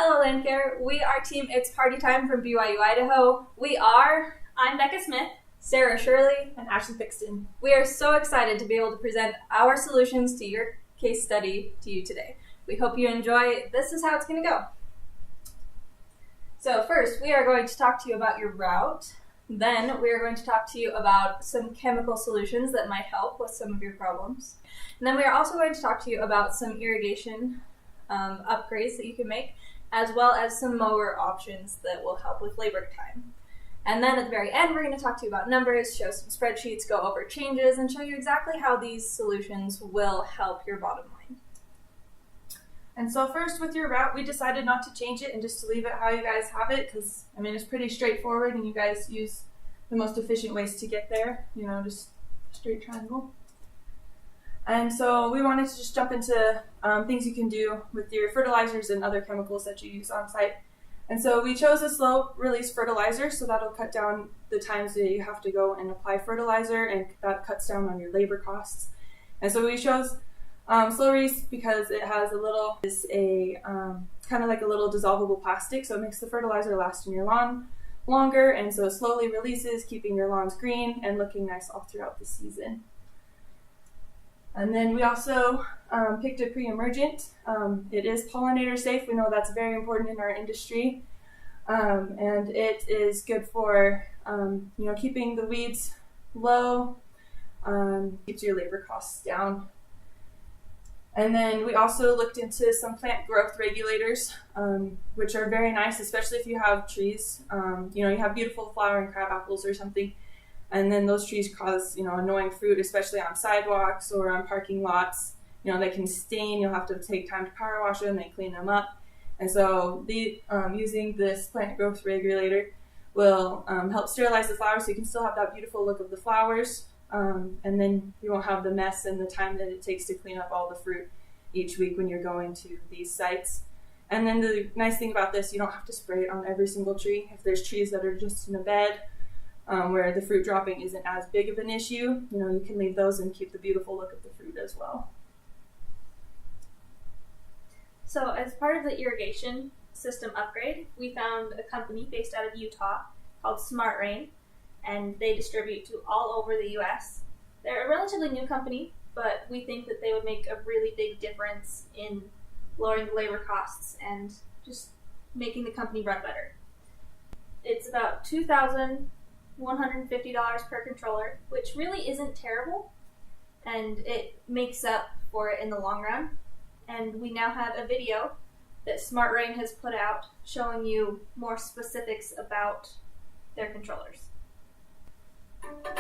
Hello, LandCare. We are Team It's Party Time from BYU-Idaho. I'm Becca Smith, Sarah Shirley, and Ashley Pixton. We are so excited to be able to present our solutions to your case study to you today. We hope you enjoy. This is how it's going to go. So first, we are going to talk to you about your route. Then we are going to talk to you about some chemical solutions that might help with some of your problems. And then we are also going to talk to you about some irrigation upgrades that you can make, as well as some mower options that will help with labor time. And then at the very end, we're going to talk to you about numbers, show some spreadsheets, go over changes, and show you exactly how these solutions will help your bottom line. And so first with your route, we decided not to change it and just to leave it how you guys have it because, it's pretty straightforward and you guys use the most efficient ways to get there, just straight triangle. And so we wanted to just jump into things you can do with your fertilizers and other chemicals that you use on site. And so we chose a slow release fertilizer, so that'll cut down the times that you have to go and apply fertilizer, and that cuts down on your labor costs. And so we chose slow release because it has kind of like a little dissolvable plastic, so it makes the fertilizer last in your lawn longer, and so it slowly releases, keeping your lawns green and looking nice all throughout the season. And then we also picked a pre-emergent. It is pollinator safe. We know that's very important in our industry. And it is good for keeping the weeds low, keeps your labor costs down. And then we also looked into some plant growth regulators, which are very nice, especially if you have trees. You have beautiful flowering crab apples or something. And then those trees cause, annoying fruit, especially on sidewalks or on parking lots. They can stain. You'll have to take time to power wash them. They clean them up. And so using this plant growth regulator will help sterilize the flowers so you can still have that beautiful look of the flowers. And then you won't have the mess and the time that it takes to clean up all the fruit each week when you're going to these sites. And then the nice thing about this, you don't have to spray it on every single tree. If there's trees that are just in a bed, where the fruit dropping isn't as big of an issue, you can leave those and keep the beautiful look of the fruit as well. So as part of the irrigation system upgrade, we found a company based out of Utah called Smart Rain, and they distribute to all over the U.S. They're a relatively new company, but we think that they would make a really big difference in lowering the labor costs and just making the company run better. It's about $2,150 per controller, which really isn't terrible, and it makes up for it in the long run. And we now have a video that Smart Rain has put out showing you more specifics about their controllers.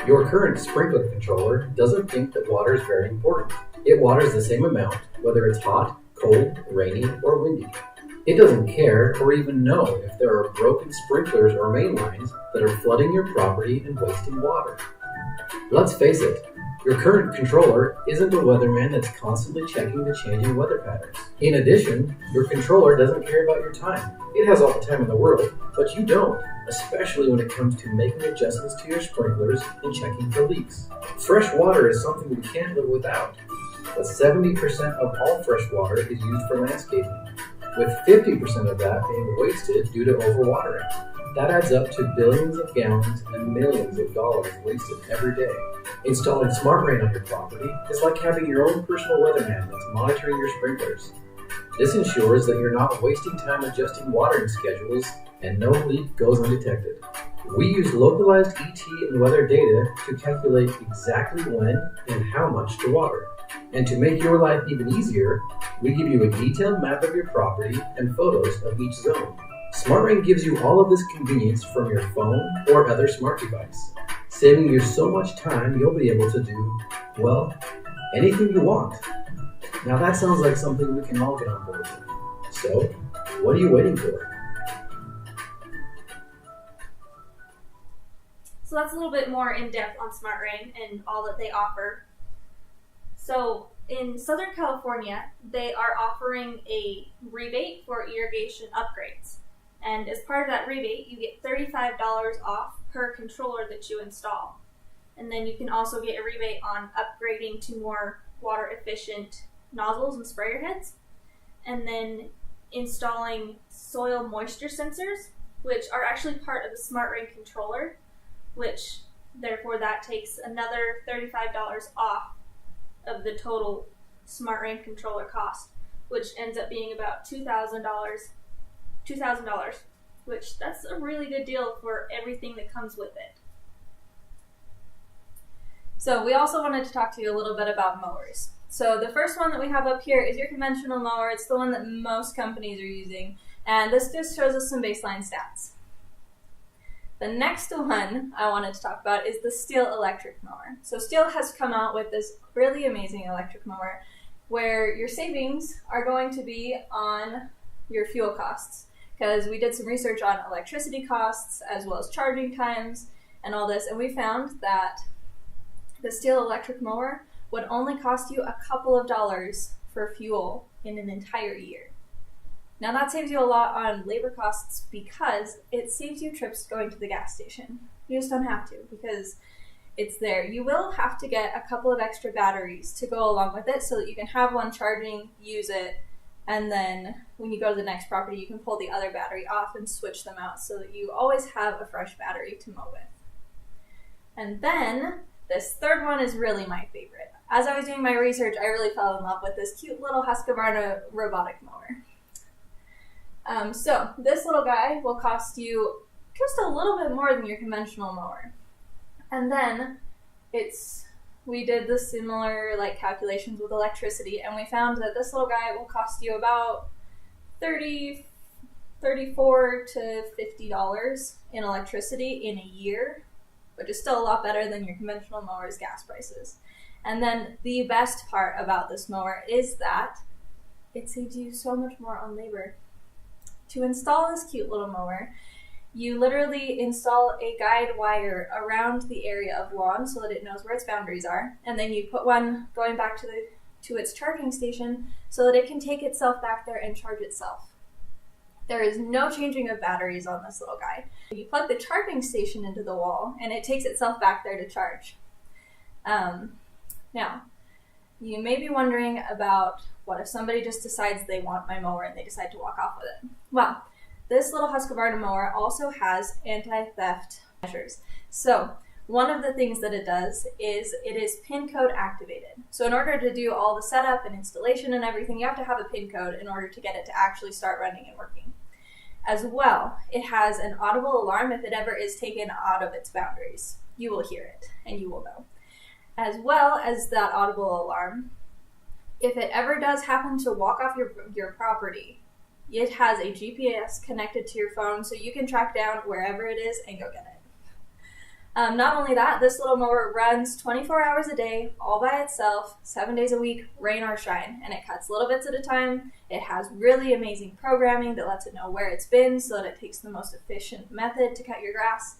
Your current sprinkler controller doesn't think that water is very important. It waters the same amount, whether it's hot, cold, rainy, or windy. It doesn't care or even know if there are broken sprinklers or main lines that are flooding your property and wasting water. Let's face it, your current controller isn't a weatherman that's constantly checking the changing weather patterns. In addition, your controller doesn't care about your time. It has all the time in the world, but you don't, especially when it comes to making adjustments to your sprinklers and checking for leaks. Fresh water is something we can't live without, but 70% of all fresh water is used for landscaping, with 50% of that being wasted due to overwatering. That adds up to billions of gallons and millions of dollars wasted every day. Installing Smart Rain on your property is like having your own personal weatherman that's monitoring your sprinklers. This ensures that you're not wasting time adjusting watering schedules and no leak goes undetected. We use localized ET and weather data to calculate exactly when and how much to water. And to make your life even easier, we give you a detailed map of your property and photos of each zone. Smart Rain gives you all of this convenience from your phone or other smart device, saving you so much time you'll be able to do, anything you want. Now that sounds like something we can all get on board with. So, what are you waiting for? So that's a little bit more in-depth on Smart Rain and all that they offer. So in Southern California, they are offering a rebate for irrigation upgrades. And as part of that rebate, you get $35 off per controller that you install. And then you can also get a rebate on upgrading to more water efficient nozzles and sprayer heads. And then installing soil moisture sensors, which are actually part of the Smart Rain controller, which therefore that takes another $35 off of the total Smart Rain controller cost, which ends up being about $2,000, which that's a really good deal for everything that comes with it. So we also wanted to talk to you a little bit about mowers. So the first one that we have up here is your conventional mower. It's the one that most companies are using, and this just shows us some baseline stats. The next one I wanted to talk about is the Stihl electric mower. So Stihl has come out with this really amazing electric mower where your savings are going to be on your fuel costs, because we did some research on electricity costs as well as charging times and all this, and we found that the Stihl electric mower would only cost you a couple of dollars for fuel in an entire year. Now that saves you a lot on labor costs because it saves you trips going to the gas station. You just don't have to because it's there. You will have to get a couple of extra batteries to go along with it so that you can have one charging, use it, and then when you go to the next property you can pull the other battery off and switch them out so that you always have a fresh battery to mow with. And then this third one is really my favorite. As I was doing my research, I really fell in love with this cute little Husqvarna robotic mower. So this little guy will cost you just a little bit more than your conventional mower. And then we did the similar calculations with electricity, and we found that this little guy will cost you about $34 to $50 in electricity in a year, which is still a lot better than your conventional mower's gas prices. And then the best part about this mower is that it saves you so much more on labor. To install this cute little mower, you literally install a guide wire around the area of lawn so that it knows where its boundaries are, and then you put one going back to its charging station so that it can take itself back there and charge itself. There is no changing of batteries on this little guy. You plug the charging station into the wall and it takes itself back there to charge. Now, you may be wondering about what if somebody just decides they want my mower and they decide to walk off with it. Well, this little Husqvarna mower also has anti-theft measures. So one of the things that it does is it is PIN code activated. So in order to do all the setup and installation and everything, you have to have a PIN code in order to get it to actually start running and working. As well, it has an audible alarm if it ever is taken out of its boundaries. You will hear it and you will know. As well as that audible alarm, if it ever does happen to walk off your property, it has a GPS connected to your phone so you can track down wherever it is and go get it. Not only that, this little mower runs 24 hours a day, all by itself, 7 days a week, rain or shine, and it cuts little bits at a time. It has really amazing programming that lets it know where it's been so that it takes the most efficient method to cut your grass.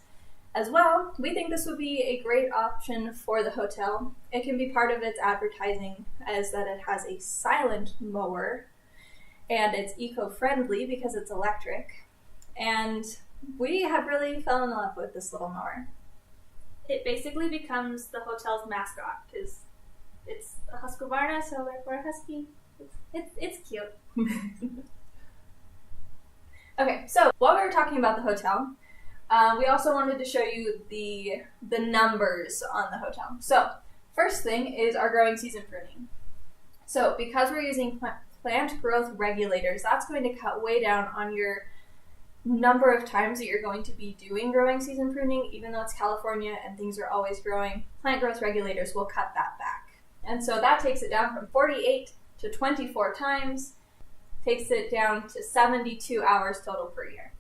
As well, we think this would be a great option for the hotel. It can be part of its advertising as that it has a silent mower and it's eco-friendly because it's electric. And we have really fell in love with this little mower. It basically becomes the hotel's mascot because it's a Husqvarna, so therefore a husky. It's cute. Okay, so while we were talking about the hotel, we also wanted to show you the numbers on the hotel. So first thing is our growing season pruning. So because we're using plant growth regulators, that's going to cut way down on your number of times that you're going to be doing growing season pruning. Even though it's California and things are always growing, plant growth regulators will cut that back. And so that takes it down from 48 to 24 times, takes it down to 72 hours total per year.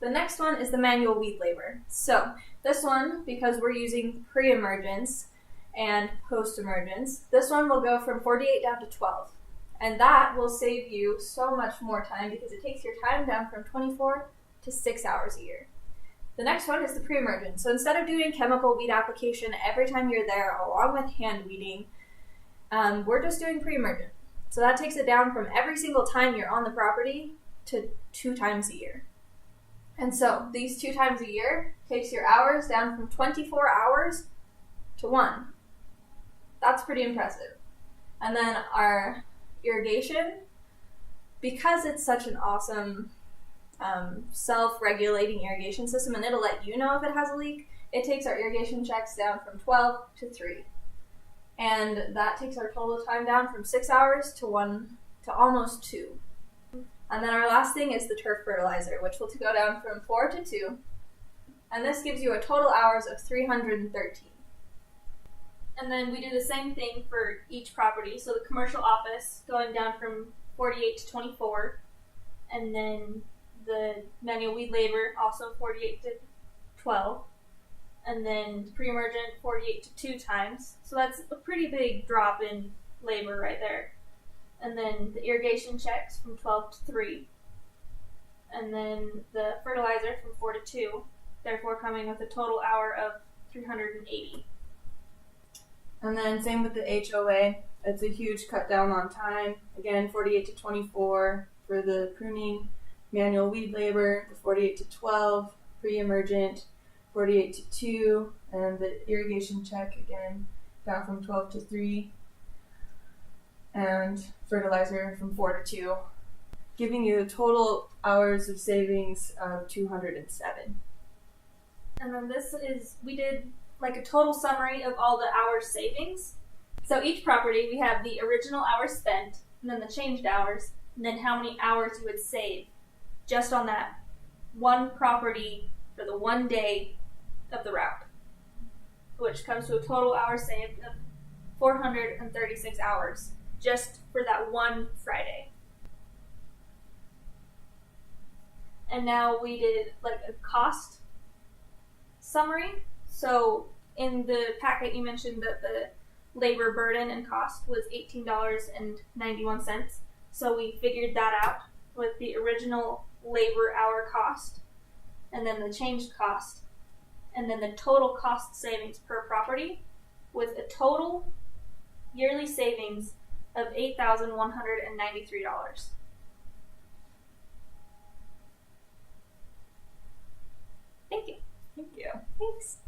The next one is the manual weed labor. So this one, because we're using pre-emergence and post-emergence, this one will go from 48 down to 12. And that will save you so much more time because it takes your time down from 24 to 6 hours a year. The next one is the pre-emergence. So instead of doing chemical weed application every time you're there along with hand weeding, we're just doing pre-emergent. So that takes it down from every single time you're on the property to 2 times a year. And so these 2 times a year takes your hours down from 24 hours to 1. That's pretty impressive. And then our irrigation, because it's such an awesome self-regulating irrigation system, and it'll let you know if it has a leak, it takes our irrigation checks down from 12 to 3. And that takes our total time down from 6 hours to almost 2. And then our last thing is the turf fertilizer, which will go down from 4 to 2. And this gives you a total hours of 313. And then we do the same thing for each property. So the commercial office going down from 48 to 24. And then the manual weed labor also 48 to 12. And then pre-emergent 48 to 2 times. So that's a pretty big drop in labor right there. And then the irrigation checks from 12 to 3. And then the fertilizer from 4 to 2, therefore coming with a total hour of 380. And then same with the HOA. It's a huge cut down on time. Again, 48 to 24 for the pruning, manual weed labor, the 48 to 12, pre-emergent, 48 to 2, and the irrigation check again down from 12 to 3, and fertilizer from 4 to 2, giving you total hours of savings of 207. And then we did like a total summary of all the hours savings. So each property, we have the original hours spent, and then the changed hours, and then how many hours you would save just on that one property for the one day of the route, which comes to a total hours saved of 436 hours just for that one Friday. And now we did like a cost summary. So in the packet you mentioned that the labor burden and cost was $18.91. So we figured that out with the original labor hour cost, and then the changed cost, and then the total cost savings per property, with a total yearly savings of $8,193. Thank you. Thank you. Thanks.